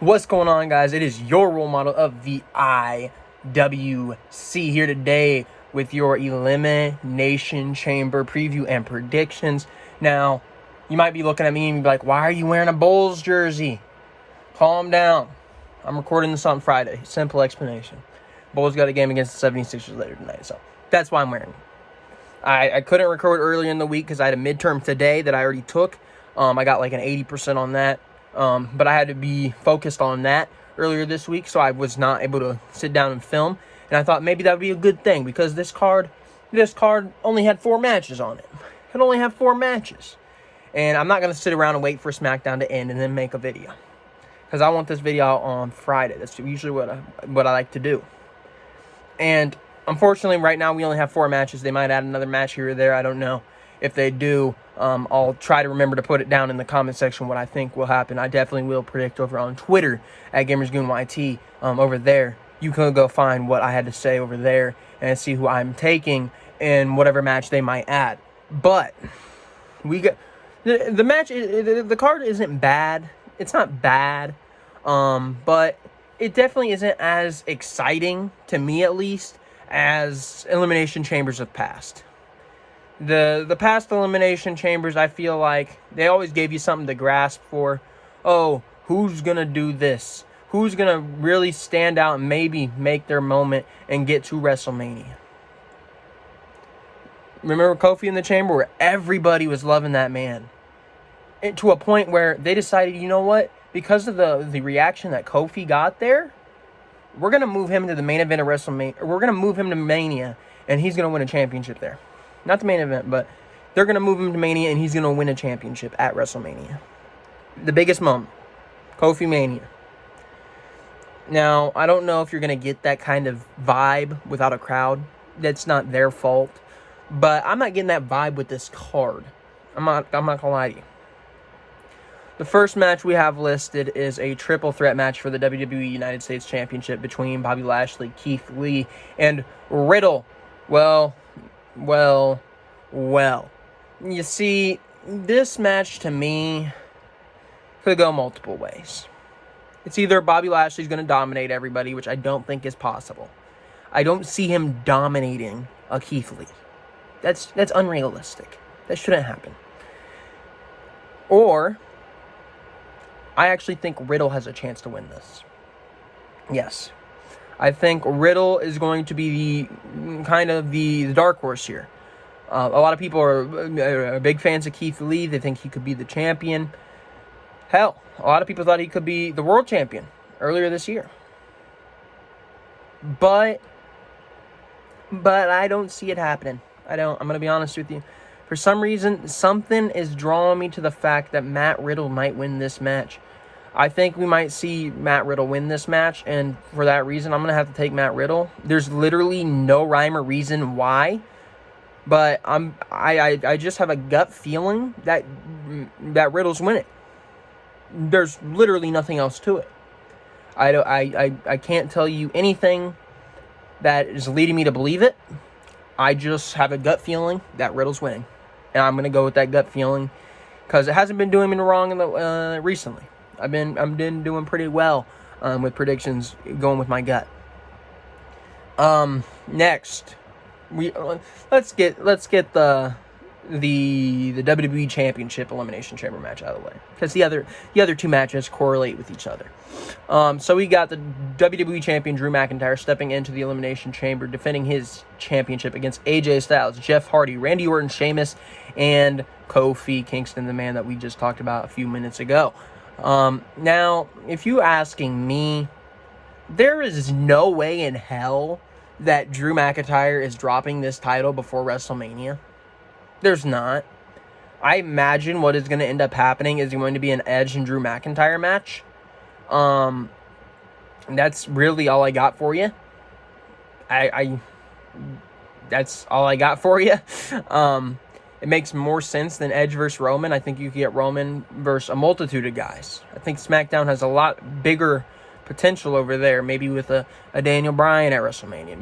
What's going on, guys? It is your role model of the IWC here today with your Elimination Chamber preview and predictions. Now, you might be looking at me and be like, why are you wearing a Bulls jersey? Calm down. I'm recording this on Friday. Simple explanation. Bulls got a game against the 76ers later tonight, so that's why I'm wearing it. I couldn't record earlier in the week because I had a midterm today that I already took. I got like an 80% on that. But I had to be focused on that earlier this week, so I was not able to sit down and film. And I thought maybe that would be a good thing because this card only had 4 matches on it. It only had 4 matches. And I'm not going to sit around and wait for SmackDown to end and then make a video. Because I want this video out on Friday. That's usually what I like to do. And unfortunately, right now we only have 4 matches. They might add another match here or there. I don't know. If they do, I'll try to remember to put it down in the comment section what I think will happen. I definitely will predict over on Twitter at thegoongameryt. Over there, you can go find what I had to say over there and see who I'm taking in whatever match they might add. But we got the match. The card isn't bad. It's not bad, but it definitely isn't as exciting to me, at least, as Elimination Chambers have passed. The past Elimination Chambers, I feel like they always gave you something to grasp for. Oh, who's going to do this? Who's going to really stand out and maybe make their moment and get to WrestleMania? Remember Kofi in the Chamber where everybody was loving that man? And to a point where they decided, you know what? Because of the reaction that Kofi got there, we're going to move him to the main event of WrestleMania. We're going to move him to Mania, and he's going to win a championship there. Not the main event, but they're going to move him to Mania, and he's going to win a championship at WrestleMania. The biggest moment. Kofi Mania. Now, I don't know if you're going to get that kind of vibe without a crowd. That's not their fault. But I'm not getting that vibe with this card. I'm not going to lie to you. The first match we have listed is a triple threat match for the WWE United States Championship between Bobby Lashley, Keith Lee, and Riddle. Well. You see, this match to me could go multiple ways. It's either Bobby Lashley's going to dominate everybody, which I don't think is possible. I don't see him dominating a Keith Lee. That's unrealistic. That shouldn't happen. Or I actually think Riddle has a chance to win this. Yes. I think Riddle is going to be the dark horse here. A lot of people are big fans of Keith Lee. They think he could be the champion. Hell, a lot of people thought he could be the world champion earlier this year. But I don't see it happening. I'm going to be honest with you. For some reason, something is drawing me to the fact that Matt Riddle might win this match. I think we might see Matt Riddle win this match, and for that reason, I'm going to have to take Matt Riddle. There's literally no rhyme or reason why, but I just have a gut feeling that Riddle's winning. There's literally nothing else to it. I can't tell you anything that is leading me to believe it. I just have a gut feeling that Riddle's winning, and I'm going to go with that gut feeling because it hasn't been doing me wrong recently. I've been doing pretty well with predictions going with my gut. Next, let's get the WWE Championship Elimination Chamber match out of the way because the other 2 matches correlate with each other. So we got the WWE Champion Drew McIntyre stepping into the Elimination Chamber, defending his championship against AJ Styles, Jeff Hardy, Randy Orton, Sheamus, and Kofi Kingston, the man that we just talked about a few minutes ago. Now, if you asking me, there is no way in hell that Drew McIntyre is dropping this title before WrestleMania. There's not. I imagine what is going to end up happening is going to be an Edge and Drew McIntyre match. That's really all I got for you. That's all I got for you. It makes more sense than Edge versus Roman. I think you could get Roman versus a multitude of guys. I think SmackDown has a lot bigger potential over there. Maybe with a Daniel Bryan at WrestleMania.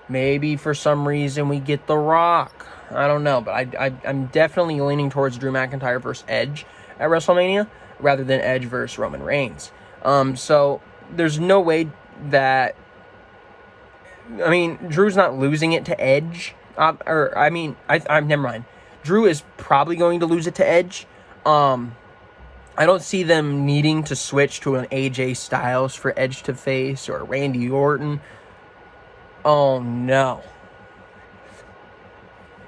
Maybe for some reason we get The Rock. I don't know, but I'm definitely leaning towards Drew McIntyre versus Edge at WrestleMania rather than Edge versus Roman Reigns. So there's no way that, I mean, Drew's not losing it to Edge. I'm never mind. Drew is probably going to lose it to Edge. I don't see them needing to switch to an AJ Styles for Edge to face, or Randy Orton. Oh no.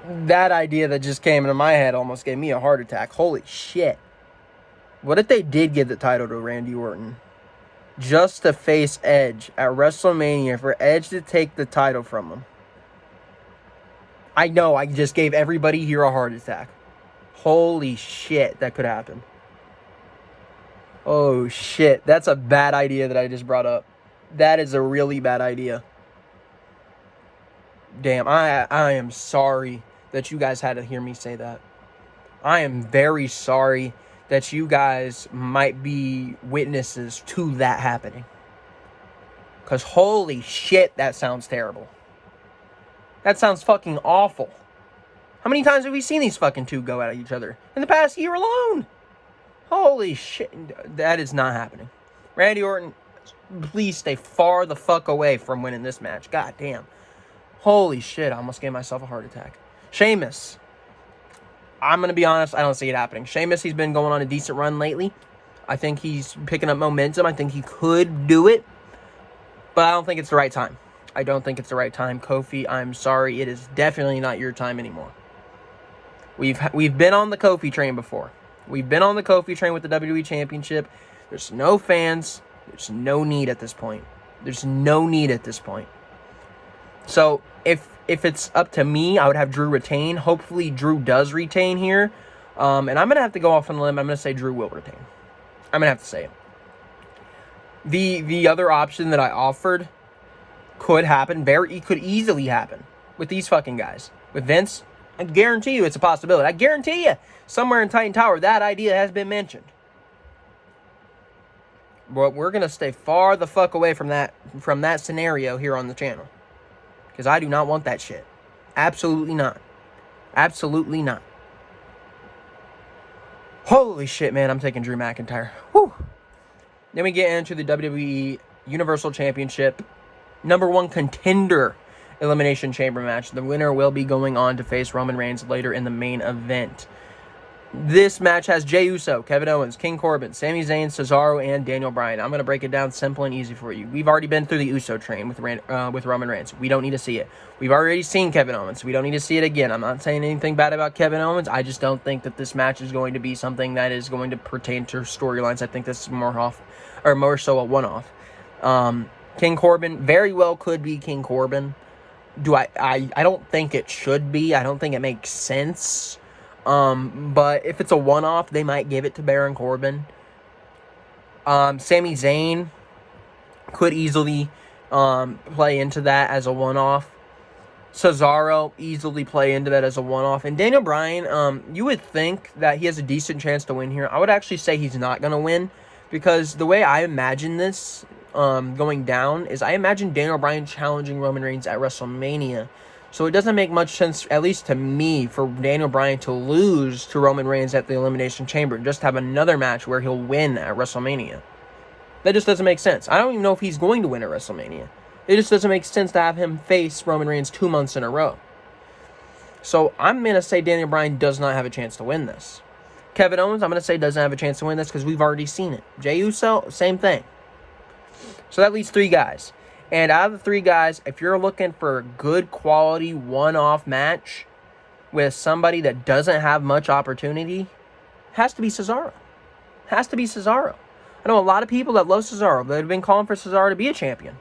That idea that just came into my head almost gave me a heart attack. Holy shit. What if they did give the title to Randy Orton? Just to face Edge at WrestleMania, for Edge to take the title from him. I know, I just gave everybody here a heart attack. Holy shit, that could happen. Oh shit, that's a bad idea that I just brought up. That is a really bad idea. Damn, I am sorry that you guys had to hear me say that. I am very sorry that you guys might be witnesses to that happening. Because holy shit, that sounds terrible. That sounds fucking awful. How many times have we seen these fucking two go at each other in the past year alone? Holy shit, that is not happening. Randy Orton, please stay far the fuck away from winning this match. God damn. Holy shit, I almost gave myself a heart attack. Sheamus. I'm going to be honest, I don't see it happening. Sheamus, he's been going on a decent run lately. I think he's picking up momentum. I think he could do it. But I don't think it's the right time. I don't think it's the right time. Kofi, I'm sorry. It is definitely not your time anymore. We've been on the Kofi train before. We've been on the Kofi train with the WWE Championship. There's no fans. There's no need at this point. There's no need at this point. So, if it's up to me, I would have Drew retain. Hopefully, Drew does retain here. And I'm going to have to go off on a limb. I'm going to say Drew will retain. I'm going to have to say it. The other option that I offered could happen. It could easily happen with these fucking guys. With Vince, I guarantee you it's a possibility. I guarantee you somewhere in Titan Tower that idea has been mentioned. But we're going to stay far the fuck away from that scenario here on the channel. Because I do not want that shit. Absolutely not. Absolutely not. Holy shit, man. I'm taking Drew McIntyre. Whew. Then we get into the WWE Universal Championship #1 contender Elimination Chamber match. The winner will be going on to face Roman Reigns later in the main event. This match has Jey Uso, Kevin Owens, King Corbin, Sami Zayn, Cesaro, and Daniel Bryan. I'm going to break it down simple and easy for you. We've already been through the Uso train with Roman Reigns. We don't need to see it. We've already seen Kevin Owens. We don't need to see it again. I'm not saying anything bad about Kevin Owens. I just don't think that this match is going to be something that is going to pertain to storylines. I think this is more so a one-off. King Corbin very well could be King Corbin. I don't think it should be. I don't think it makes sense. But if it's a one-off, they might give it to Baron Corbin. Sami Zayn could easily play into that as a one-off. Cesaro easily play into that as a one-off. And Daniel Bryan, you would think that he has a decent chance to win here. I would actually say he's not going to win, because the way I imagine this going down is I imagine Daniel Bryan challenging Roman Reigns at WrestleMania. So it doesn't make much sense, at least to me, for Daniel Bryan to lose to Roman Reigns at the Elimination Chamber and just have another match where he'll win at WrestleMania. That just doesn't make sense. I don't even know if he's going to win at WrestleMania. It just doesn't make sense to have him face Roman Reigns 2 months in a row. So I'm going to say Daniel Bryan does not have a chance to win this. Kevin Owens, I'm going to say doesn't have a chance to win this because we've already seen it. Jey Uso, same thing. So that leaves 3 guys. And out of the 3 guys, if you're looking for a good quality one-off match with somebody that doesn't have much opportunity, it has to be Cesaro. Has to be Cesaro. I know a lot of people that love Cesaro. They've been calling for Cesaro to be a champion.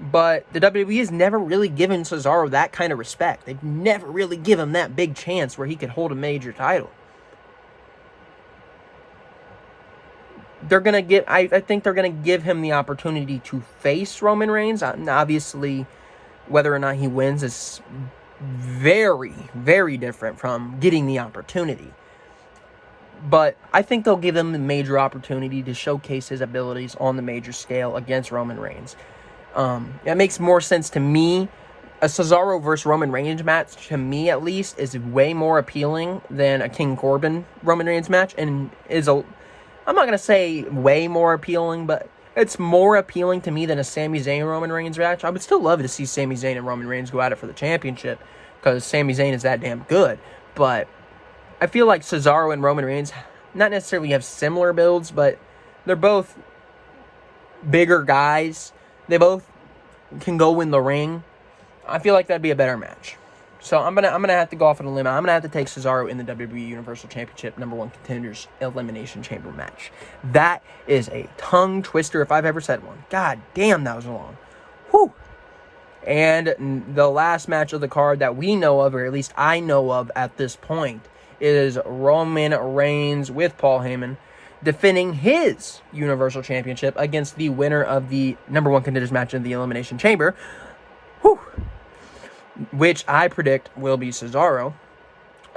But the WWE has never really given Cesaro that kind of respect. They've never really given him that big chance where he could hold a major title. I think they're going to give him the opportunity to face Roman Reigns. Obviously, whether or not he wins is very, very different from getting the opportunity. But I think they'll give him the major opportunity to showcase his abilities on the major scale against Roman Reigns. That makes more sense to me. A Cesaro versus Roman Reigns match, to me at least, is way more appealing than a King Corbin Roman Reigns match, and is I'm not going to say way more appealing, but it's more appealing to me than a Sami Zayn Roman Reigns match. I would still love to see Sami Zayn and Roman Reigns go at it for the championship because Sami Zayn is that damn good. But I feel like Cesaro and Roman Reigns not necessarily have similar builds, but they're both bigger guys. They both can go in the ring. I feel like that'd be a better match. So I'm gonna have to go off on a limb. I'm gonna have to take Cesaro in the WWE Universal Championship #1 Contenders Elimination Chamber match. That is a tongue twister if I've ever said one. God damn, that was long. Whew. And the last match of the card that we know of, or at least I know of at this point, is Roman Reigns with Paul Heyman defending his Universal Championship against the winner of the #1 Contenders match in the Elimination Chamber. Whew. Which I predict will be Cesaro.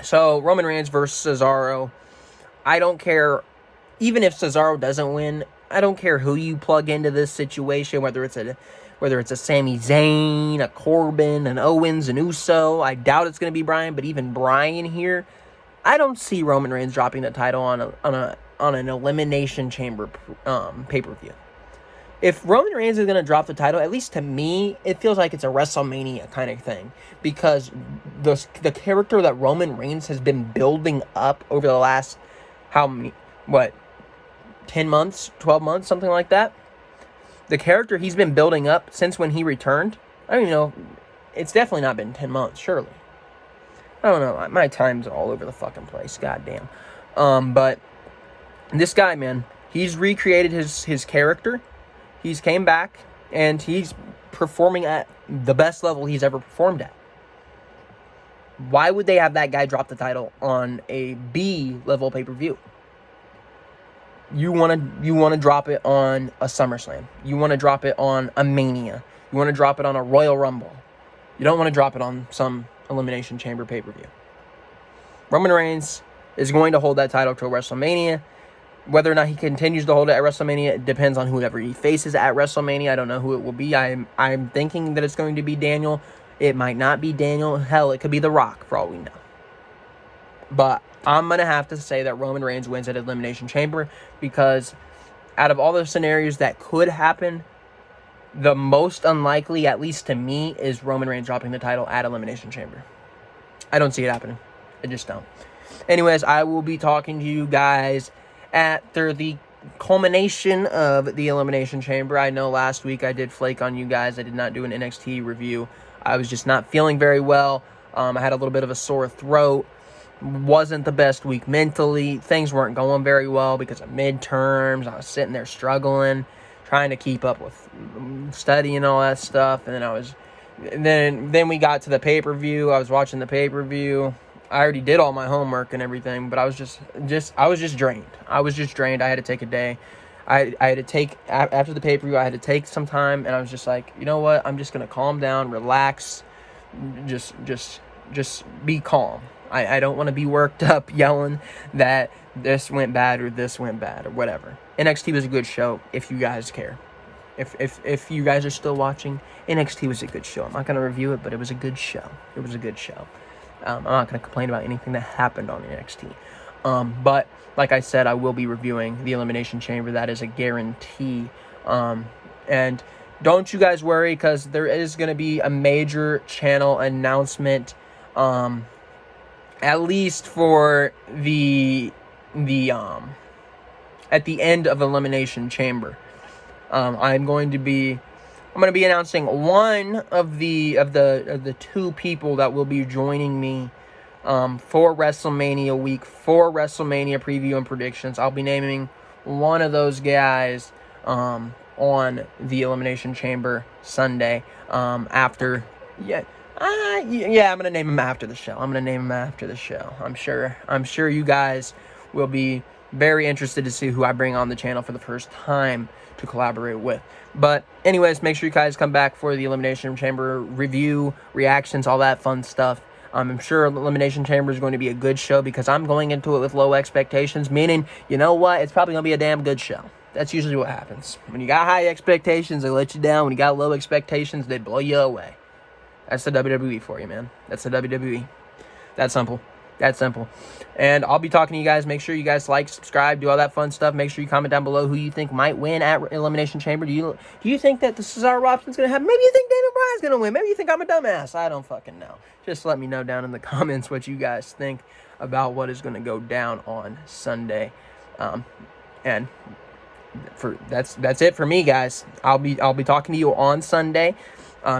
So, Roman Reigns versus Cesaro. I don't care, even if Cesaro doesn't win, I don't care who you plug into this situation, whether it's a Sami Zayn, a Corbin, an Owens, an Uso. I doubt it's going to be Bryan, but even Bryan here, I don't see Roman Reigns dropping the title on an Elimination Chamber pay-per-view. If Roman Reigns is going to drop the title, at least to me, it feels like it's a WrestleMania kind of thing. Because the character that Roman Reigns has been building up over the last, 10 months, 12 months, something like that? The character he's been building up since when he returned, I don't even know, it's definitely not been 10 months, surely. I don't know, my time's all over the fucking place, goddamn. But this guy, man, he's recreated his character. He's came back, and he's performing at the best level he's ever performed at. Why would they have that guy drop the title on a B-level pay-per-view? You want to drop it on a SummerSlam. You want to drop it on a Mania. You want to drop it on a Royal Rumble. You don't want to drop it on some Elimination Chamber pay-per-view. Roman Reigns is going to hold that title till WrestleMania. Whether or not he continues to hold it at WrestleMania, it depends on whoever he faces at WrestleMania. I don't know who it will be. I'm thinking that it's going to be Daniel. It might not be Daniel. Hell, it could be The Rock, for all we know. But I'm going to have to say that Roman Reigns wins at Elimination Chamber because out of all the scenarios that could happen, the most unlikely, at least to me, is Roman Reigns dropping the title at Elimination Chamber. I don't see it happening. I just don't. Anyways, I will be talking to you guys after the culmination of the Elimination Chamber. I know last week I did flake on you guys. I did not do an NXT review. I was just not feeling very well. I had a little bit of a sore throat. Wasn't the best week mentally. Things weren't going very well because of midterms. I was sitting there struggling, trying to keep up with studying and all that stuff. And then we got to the pay-per-view. I was watching the pay-per-view. I already did all my homework and everything, but I was just drained. I was just drained. I had to take a day. I had to take, after the pay-per-view, I had to take some time, and I was just like, you know what? I'm just going to calm down, relax, just be calm. I don't want to be worked up yelling that this went bad or this went bad or whatever. NXT was a good show if you guys care. If you guys are still watching, NXT was a good show. I'm not going to review it, but it was a good show. It was a good show. I'm not going to complain about anything that happened on NXT. But, like I said, I will be reviewing the Elimination Chamber. That is a guarantee. And don't you guys worry, because there is going to be a major channel announcement, at least for the at the end of Elimination Chamber. I'm going to be announcing one of the two people that will be joining me for WrestleMania week, for WrestleMania preview and predictions. I'll be naming one of those guys on the Elimination Chamber Sunday after. I'm gonna name him after the show. I'm sure you guys will be very interested to see who I bring on the channel for the first time to collaborate with. But anyways, make sure you guys come back for the Elimination Chamber review, reactions, all that fun stuff. I'm sure Elimination Chamber is going to be a good show because I'm going into it with low expectations, meaning, you know what, it's probably going to be a damn good show. That's usually what happens. When you got high expectations, they let you down. When you got low expectations, they blow you away. That's the WWE for you, man. That's the WWE. That simple. That simple. And I'll be talking to you guys. Make sure you guys like, subscribe, do all that fun stuff. Make sure you comment down below who you think might win at Elimination Chamber. Do you think that the Cesaro Robson's going to happen? Maybe you think Daniel Bryan's going to win. Maybe you think I'm a dumbass. I don't fucking know. Just let me know down in the comments what you guys think about what is going to go down on Sunday. And that's it for me, guys. I'll be talking to you on Sunday.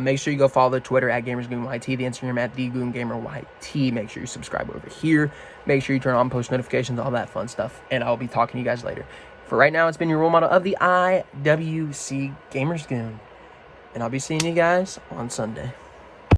Make sure you go follow the Twitter at GamersGoonYT, the Instagram at thegoongameryt. Make sure you subscribe over here. Make sure you turn on post notifications, all that fun stuff. And I'll be talking to you guys later. For right now, it's been your role model of the IWC Gamers Goon. And I'll be seeing you guys on Sunday.